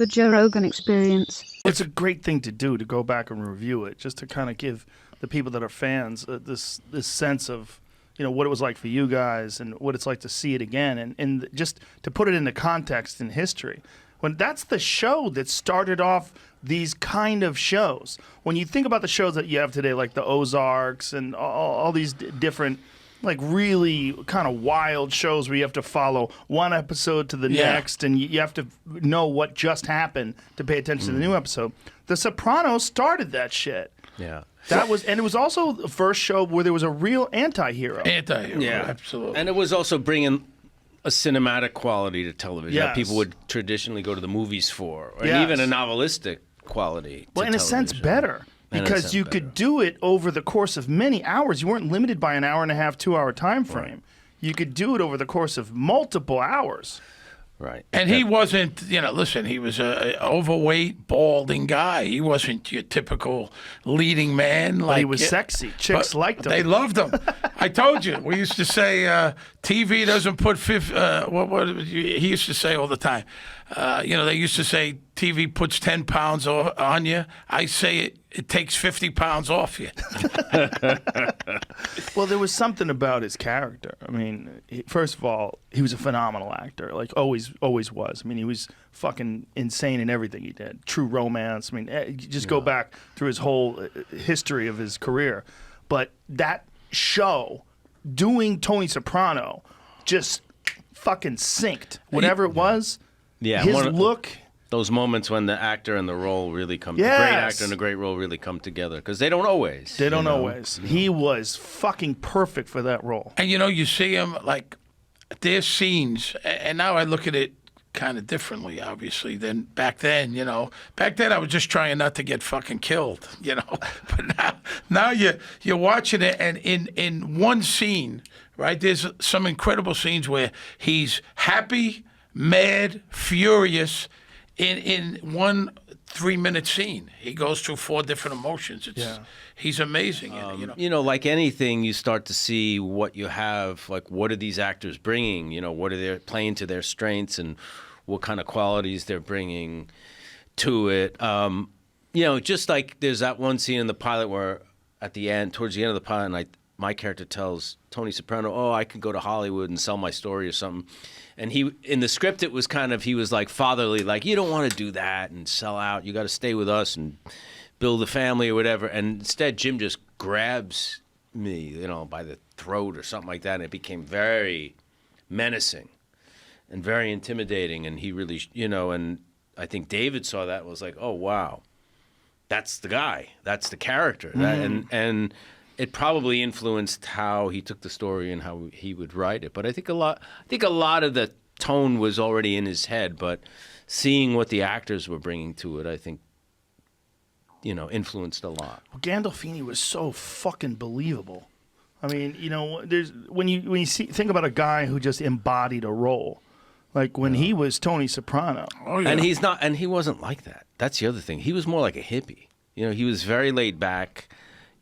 The Joe Rogan Experience. It's a great thing to do, to go back and review it, just to kind of give the people that are fans this sense of, you know, what it was like for you guys and what it's like to see it again, and just to put it into context in history. When that's the show that started off these kind of shows. When you think about the shows that you have today, like the Ozarks and all these different, like really kind of wild shows where you have to follow one episode to the next, and you have to know what just happened to pay attention to the new episode. The Sopranos started that shit. Yeah. That was, and it was also the first show where there was a real anti-hero. Yeah, absolutely. And it was also bringing a cinematic quality to television that Yes. people would traditionally go to the movies for, or Yes. even a novelistic quality. Well, in a sense, better. Because you could do it over the course of many hours. You weren't limited by an hour and a half, 2 hour time frame. Right. You could do it over the course of multiple hours. Right. And he wasn't, you know, listen, he was a overweight, balding guy. He wasn't your typical leading man. But like he was sexy. Chicks liked him. They loved him. I told you. We used to say TV doesn't put he used to say all the time. You know, they used to say TV puts 10 pounds on you. I say it takes 50 pounds off you. Well, there was something about his character. I mean, first of all, he was a phenomenal actor. Like, always was. I mean, he was fucking insane in everything he did. True Romance. I mean, you just go back through his whole history of his career. But that show, doing Tony Soprano, just fucking synced. Whatever it was, his look. Those moments when the actor and the role really come, Yes. the great actor and the great role really come together, because they don't always. They don't always. He was fucking perfect for that role. And, you know, you see him, like, there's scenes, and now I look at it kind of differently, obviously, than back then, you know. Back then, I was just trying not to get fucking killed, you know. But now you're watching it, and in one scene, right, there's some incredible scenes where he's happy, mad, furious, in one 3-minute scene. He goes through 4 different emotions. He's amazing. You know, like anything, you start to see what you have, like what are these actors bringing? You know, what are they playing to their strengths, and what kind of qualities they're bringing to it. You know, just like there's that one scene in the pilot where at the end, towards the end of the pilot, my character tells Tony Soprano, "Oh, I can go to Hollywood and sell my story or something." And he, in the script, it was kind of, he was like fatherly, like, you don't want to do that and sell out. You got to stay with us and build a family or whatever. And instead, Jim just grabs me, you know, by the throat or something like that. And it became very menacing and very intimidating. And he really, you know, and I think David saw that and was like, oh, wow, that's the guy. That's the character. And it probably influenced how he took the story and how he would write it. But I think a lot of the tone was already in his head. But seeing what the actors were bringing to it, I think, you know, influenced a lot. Well, Gandolfini was so fucking believable. I mean, you know, there's when you think about a guy who just embodied a role, like when he was Tony Soprano. Oh, yeah. And he wasn't like that. That's the other thing. He was more like a hippie. You know, he was very laid back.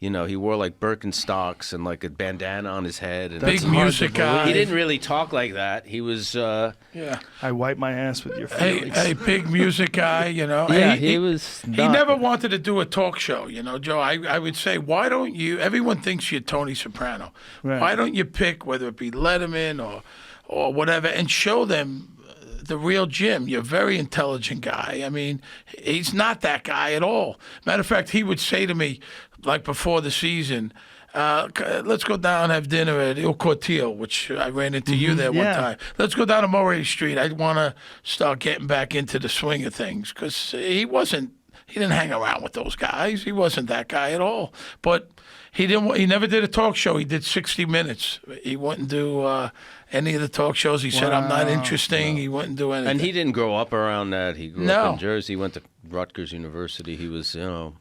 You know, he wore like Birkenstocks and like a bandana on his head. And Big music guy. He didn't really talk like that. He was. Yeah. I wipe my ass with your feelings. Hey, big music guy, you know. Yeah, he was. He never wanted to do a talk show, you know, Joe. I would say, why don't you? Everyone thinks you're Tony Soprano. Right. Why don't you pick, whether it be Letterman or whatever, and show them the real Jim? You're a very intelligent guy. I mean, he's not that guy at all. Matter of fact, he would say to me, like before the season, let's go down and have dinner at Il Cortile, which I ran into you there one time. Let's go down to Murray Street. I want to start getting back into the swing of things, because he didn't hang around with those guys. He wasn't that guy at all. But he never did a talk show. He did 60 Minutes. He wouldn't do any of the talk shows. He said, I'm not interesting. He wouldn't do anything. And he didn't grow up around that. He grew up in Jersey. He went to Rutgers University. He was, you know,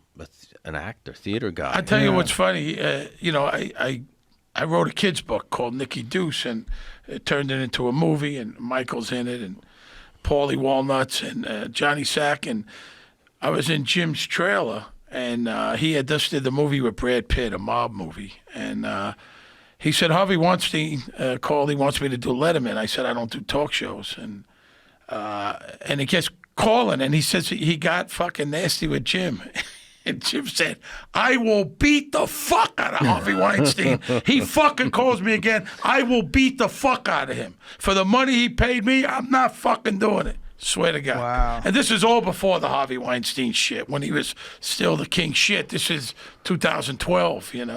an actor, theater guy. I tell you what's funny. You know, I wrote a kid's book called Nicky Deuce, and it turned it into a movie, and Michael's in it, and Paulie Walnuts, and Johnny Sack. And I was in Jim's trailer, and he had just did the movie with Brad Pitt, a mob movie. And he said, Harvey Weinstein called. He wants me to do Letterman. I said, I don't do talk shows. And it gets calling, and he says he got fucking nasty with Jim. And Jim said, I will beat the fuck out of Harvey Weinstein. He fucking calls me again. I will beat the fuck out of him. For the money he paid me, I'm not fucking doing it. Swear to God. Wow. And this is all before the Harvey Weinstein shit, when he was still the king shit. This is 2012, you know.